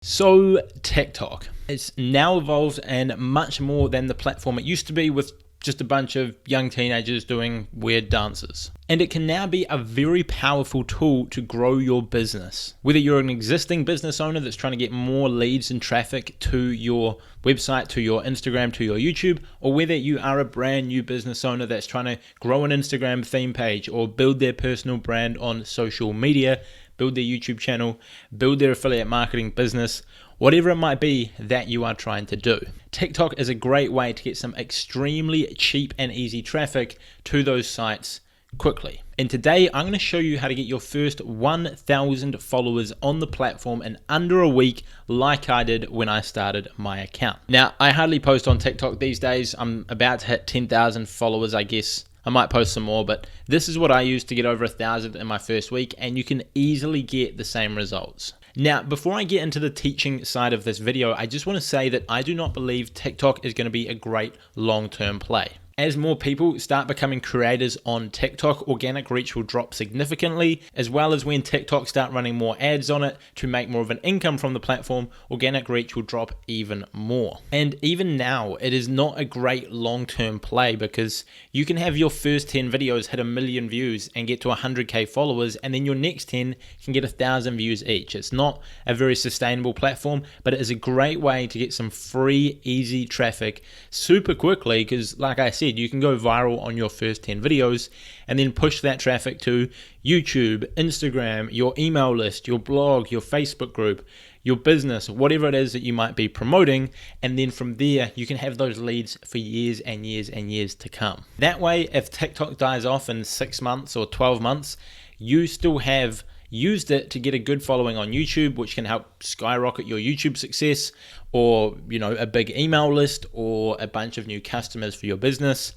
So TikTok, it's now evolved and much more than the platform it used to be, with just a bunch of young teenagers doing weird dances. And it can now be a very powerful tool to grow your business. Whether you're an existing business owner that's trying to get more leads and traffic to your website, to your Instagram, to your YouTube, or whether you are a brand new business owner that's trying to grow an Instagram theme page or build their personal brand on social media, build their YouTube channel, build their affiliate marketing business, whatever it might be that you are trying to do. TikTok is a great way to get some extremely cheap and easy traffic to those sites quickly. And today I'm going to show you how to get your first 1,000 followers on the platform in under a week, like I did when I started my account. Now, I hardly post on TikTok these days. I'm about to hit 10,000 followers, I guess. I might post some more, but this is what I used to get over 1,000 in my first week, and you can easily get the same results. Now, before I get into the teaching side of this video, I just want to say that I do not believe TikTok is going to be a great long-term play. As more people start becoming creators on TikTok, organic reach will drop significantly, as well as when TikTok start running more ads on it to make more of an income from the platform, organic reach will drop even more. And even now, it is not a great long-term play because you can have your first 10 videos hit 1 million views and get to 100k followers, and then your next 10 can get 1,000 views each. It's not a very sustainable platform, but it is a great way to get some free, easy traffic super quickly because, like I said, you can go viral on your first 10 videos and then push that traffic to YouTube, Instagram, your email list, your blog, your Facebook group, your business, whatever it is that you might be promoting. And then from there, you can have those leads for years and years and years to come. That way, if TikTok dies off in 6 months or 12 months, you still have used it to get a good following on YouTube, which can help skyrocket your YouTube success, or a big email list, or a bunch of new customers for your business.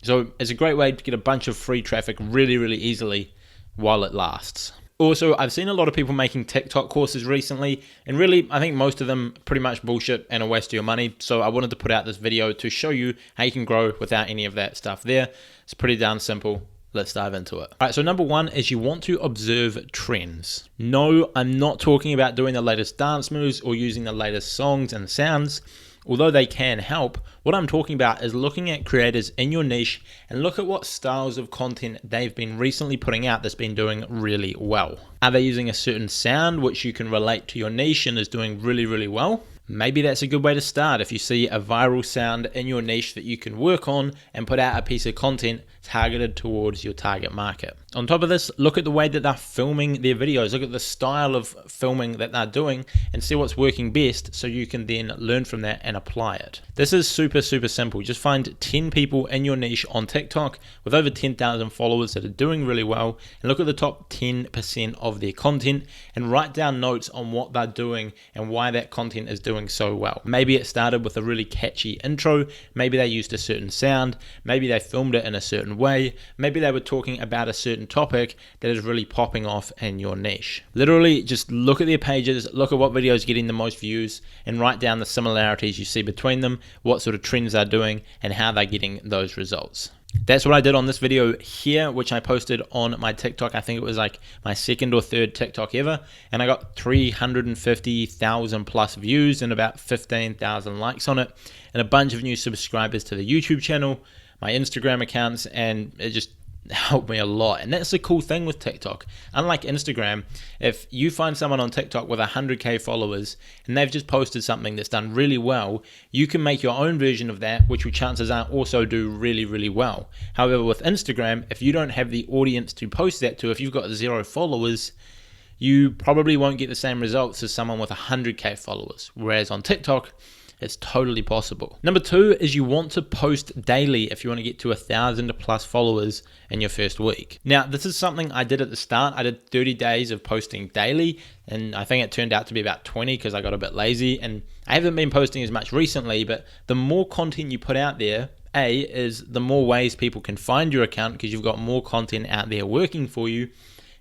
So it's a great way to get a bunch of free traffic really, really easily while it lasts. Also, I've seen a lot of people making TikTok courses recently, and really, I think most of them pretty much bullshit and a waste of your money. So I wanted to put out this video to show you how you can grow without any of that stuff there. It's pretty darn simple. Let's dive into it. All right, so number one is you want to observe trends. No, I'm not talking about doing the latest dance moves or using the latest songs and sounds, although they can help. What I'm talking about is looking at creators in your niche and look at what styles of content they've been recently putting out that's been doing really well. Are they using a certain sound which you can relate to your niche and is doing really, really well? Maybe that's a good way to start if you see a viral sound in your niche that you can work on and put out a piece of content targeted towards your target market. On top of this, look at the way that they're filming their videos. Look at the style of filming that they're doing and see what's working best so you can then learn from that and apply it. This is super, super simple. Just find 10 people in your niche on TikTok with over 10,000 followers that are doing really well, and look at the top 10% of their content and write down notes on what they're doing and why that content is doing so well. Maybe it started with a really catchy intro, maybe they used a certain sound, maybe they filmed it in a certain way, maybe they were talking about a certain topic that is really popping off in your niche. Literally just look at their pages, look at what videos are getting the most views, and write down the similarities you see between them, what sort of trends they're doing, and how they're getting those results. That's what I did on this video here, which I posted on my TikTok. I think it was like my second or third TikTok ever, and I got 350,000 plus views and about 15,000 likes on it, and a bunch of new subscribers to the YouTube channel, my Instagram accounts, and it just helped me a lot. And that's the cool thing with TikTok. Unlike Instagram, if you find someone on TikTok with 100k followers and they've just posted something that's done really well, you can make your own version of that, which chances are also do really, really well. However, with Instagram, if you don't have the audience to post that to, if you've got 0 followers, you probably won't get the same results as someone with 100k followers. Whereas on TikTok, it's totally possible. Number two is you want to post daily if you want to get to 1,000 plus followers in your first week. Now, this is something I did at the start. I did 30 days of posting daily, and I think it turned out to be about 20 because I got a bit lazy, and I haven't been posting as much recently, but the more content you put out there, A, is the more ways people can find your account because you've got more content out there working for you,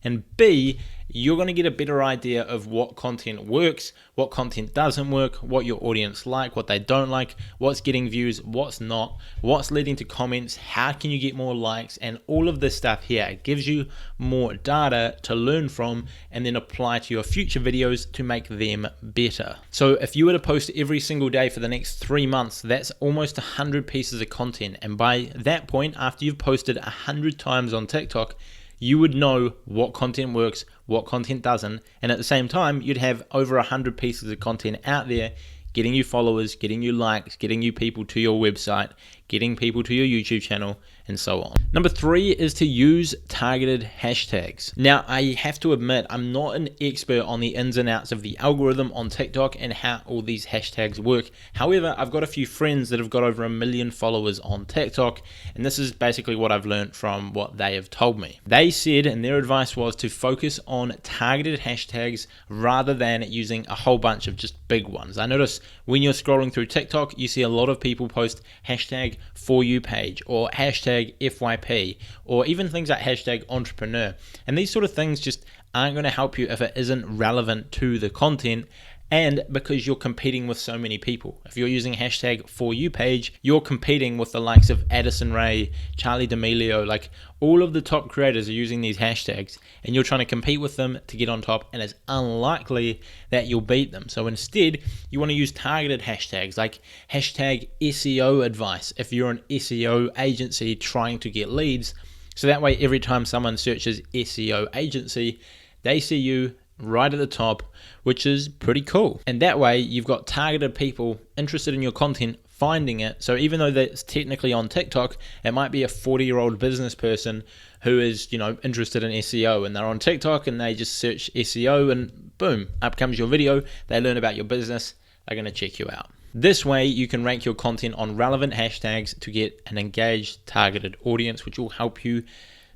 and B, you're going to get a better idea of what content works, what content doesn't work, what your audience like, what they don't like, what's getting views, what's not, what's leading to comments, how can you get more likes, and all of this stuff here. It gives you more data to learn from and then apply to your future videos to make them better. So if you were to post every single day for the next 3 months, that's almost 100 pieces of content. And by that point, after you've posted 100 times on TikTok, you would know what content works, what content doesn't, and at the same time, you'd have over 100 pieces of content out there getting you followers, getting you likes, getting you people to your website, getting people to your YouTube channel, and so on. Number 3 is to use targeted hashtags. Now, I have to admit, I'm not an expert on the ins and outs of the algorithm on TikTok and how all these hashtags work. However, I've got a few friends that have got over 1 million followers on TikTok, and this is basically what I've learned from what they have told me. They said, and their advice was to focus on targeted hashtags rather than using a whole bunch of just big ones. I notice when you're scrolling through TikTok, you see a lot of people post hashtag For You page or hashtag FYP or even things like hashtag entrepreneur. And these sort of things just aren't going to help you if it isn't relevant to the content, and because you're competing with so many people. If you're using hashtag For You page, you're competing with the likes of Addison Rae, Charli D'Amelio, like all of the top creators are using these hashtags, and you're trying to compete with them to get on top, and it's unlikely that you'll beat them. So instead, you want to use targeted hashtags like hashtag SEO advice if you're an SEO agency trying to get leads. So that way, every time someone searches SEO agency, they see you right at the top, which is pretty cool. And that way you've got targeted people interested in your content finding it. So even though that's technically on TikTok, it might be a 40-year-old business person who is, interested in SEO, and they're on TikTok and they just search SEO and boom, up comes your video. They learn about your business. They're going to check you out. This way you can rank your content on relevant hashtags to get an engaged targeted audience, which will help you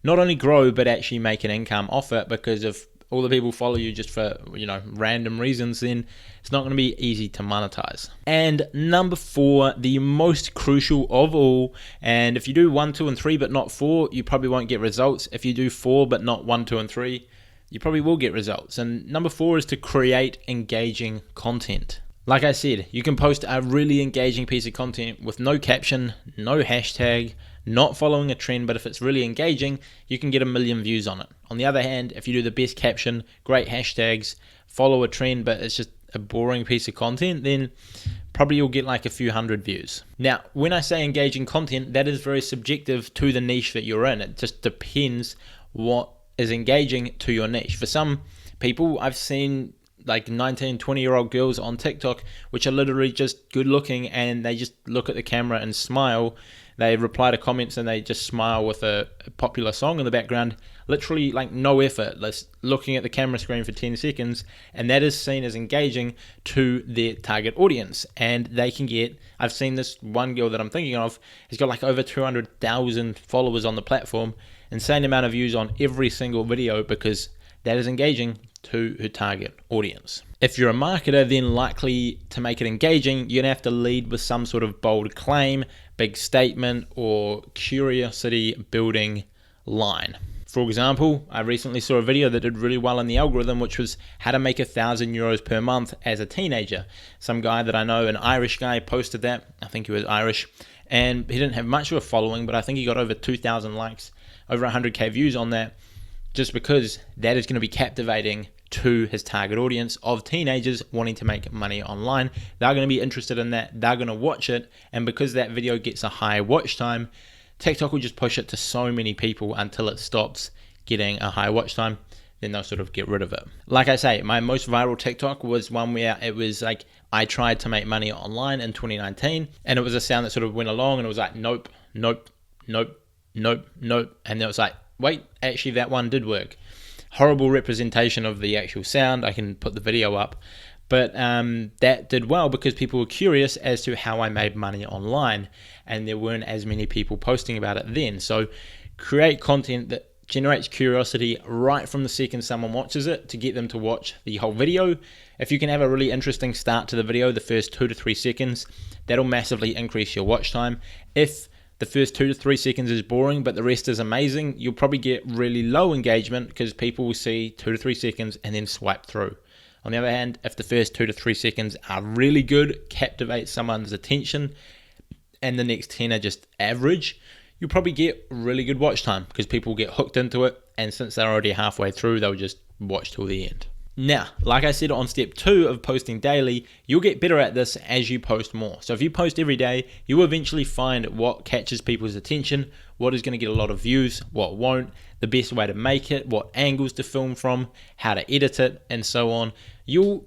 not only grow but actually make an income off it, because if all the people follow you just for, random reasons, then it's not going to be easy to monetize. And number 4, the most crucial of all, and if you do 1, 2, and 3, but not 4, you probably won't get results. If you do 4, but not 1, 2, and 3, you probably will get results. And number 4 is to create engaging content. Like I said, you can post a really engaging piece of content with no caption, no hashtag, not following a trend, but if it's really engaging, you can get 1 million views on it. On the other hand, if you do the best caption, great hashtags, follow a trend, but it's just a boring piece of content, then probably you'll get like a few hundred views. Now, when I say engaging content, that is very subjective to the niche that you're in. It just depends what is engaging to your niche. For some people, I've seen like 19, 20-year-old girls on TikTok, which are literally just good looking, and they just look at the camera and smile. They reply to comments and they just smile with a popular song in the background, literally like no effort, just looking at the camera screen for 10 seconds, and that is seen as engaging to their target audience. And they can get, I've seen this one girl that I'm thinking of, has got like over 200,000 followers on the platform, insane amount of views on every single video, because that is engaging to her target audience. If you're a marketer, then likely to make it engaging, you're gonna have to lead with some sort of bold claim, big statement, or curiosity building line. For example, I recently saw a video that did really well in the algorithm, which was how to make €1,000 per month as a teenager. Some guy that I know, an Irish guy, posted that. I think he was Irish, and he didn't have much of a following, but I think he got over 2,000 likes, over 100k views on that, just because that is going to be captivating to his target audience of teenagers wanting to make money online. They're going to be interested in that. They're going to watch it. And because that video gets a high watch time, TikTok will just push it to so many people until it stops getting a high watch time. Then they'll sort of get rid of it. Like I say, my most viral TikTok was one where it was like, I tried to make money online in 2019. And it was a sound that sort of went along and it was like, nope, nope, nope, nope, nope. And it was like, wait, actually that one did work. Horrible representation of the actual sound. I can put the video up. But that did well because people were curious as to how I made money online, and there weren't as many people posting about it then. So create content that generates curiosity right from the second someone watches it to get them to watch the whole video. If you can have a really interesting start to the video, the first 2 to 3 seconds, that'll massively increase your watch time. If the first 2 to 3 seconds is boring, but the rest is amazing, you'll probably get really low engagement because people will see 2 to 3 seconds and then swipe through. On the other hand, if the first 2 to 3 seconds are really good, captivate someone's attention, and the next 10 are just average, you'll probably get really good watch time because people get hooked into it, and since they're already halfway through, they'll just watch till the end. Now, like I said on step 2 of posting daily, you'll get better at this as you post more. So if you post every day, you'll eventually find what catches people's attention, what is going to get a lot of views, what won't, the best way to make it, what angles to film from, how to edit it, and so on. You'll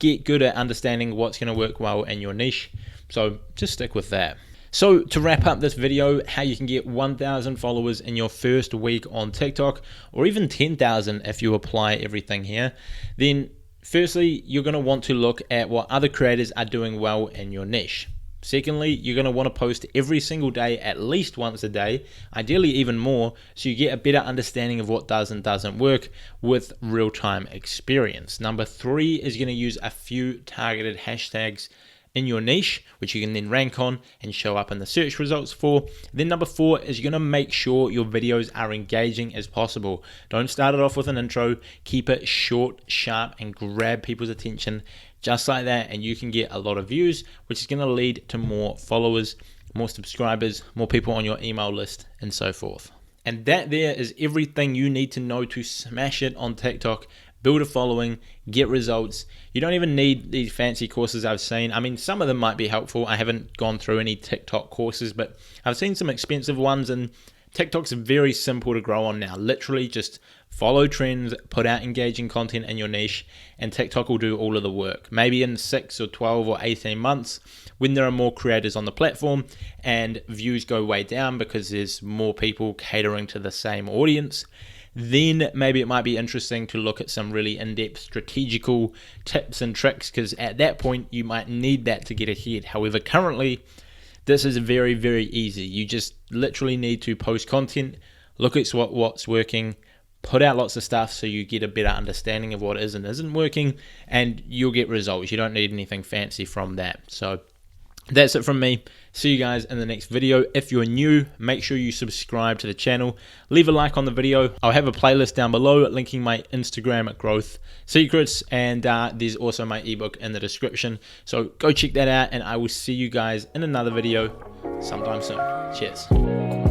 get good at understanding what's going to work well in your niche. So just stick with that. So to wrap up this video, how you can get 1,000 followers in your first week on TikTok, or even 10,000 if you apply everything here, then firstly, you're going to want to look at what other creators are doing well in your niche. Secondly, you're going to want to post every single day, at least once a day, ideally even more, so you get a better understanding of what does and doesn't work with real-time experience. Number 3 is going to use a few targeted hashtags in your niche, which you can then rank on and show up in the search results for. Then number 4 is you're going to make sure your videos are engaging as possible. Don't start it off with an intro, keep it short, sharp, and grab people's attention just like that, and you can get a lot of views, which is going to lead to more followers, more subscribers, more people on your email list, and so forth. And that there is everything you need to know to smash it on TikTok. Build a following, get results. You don't even need these fancy courses I've seen. I mean, some of them might be helpful. I haven't gone through any TikTok courses, but I've seen some expensive ones, and TikTok's very simple to grow on now. Literally just follow trends, put out engaging content in your niche, and TikTok will do all of the work. Maybe in 6 or 12 or 18 months, when there are more creators on the platform and views go way down because there's more people catering to the same audience, then maybe it might be interesting to look at some really in-depth strategical tips and tricks, because at that point you might need that to get ahead. However, currently this is very, very easy. You just literally need to post content, look at what's working, put out lots of stuff so you get a better understanding of what is and isn't working, and you'll get results. You don't need anything fancy from that. So that's it from me. See you guys in the next video. If you're new, make sure you subscribe to the channel. Leave a like on the video. I'll have a playlist down below linking my Instagram growth secrets, and there's also my ebook in the description. So go check that out, and I will see you guys in another video sometime soon. Cheers.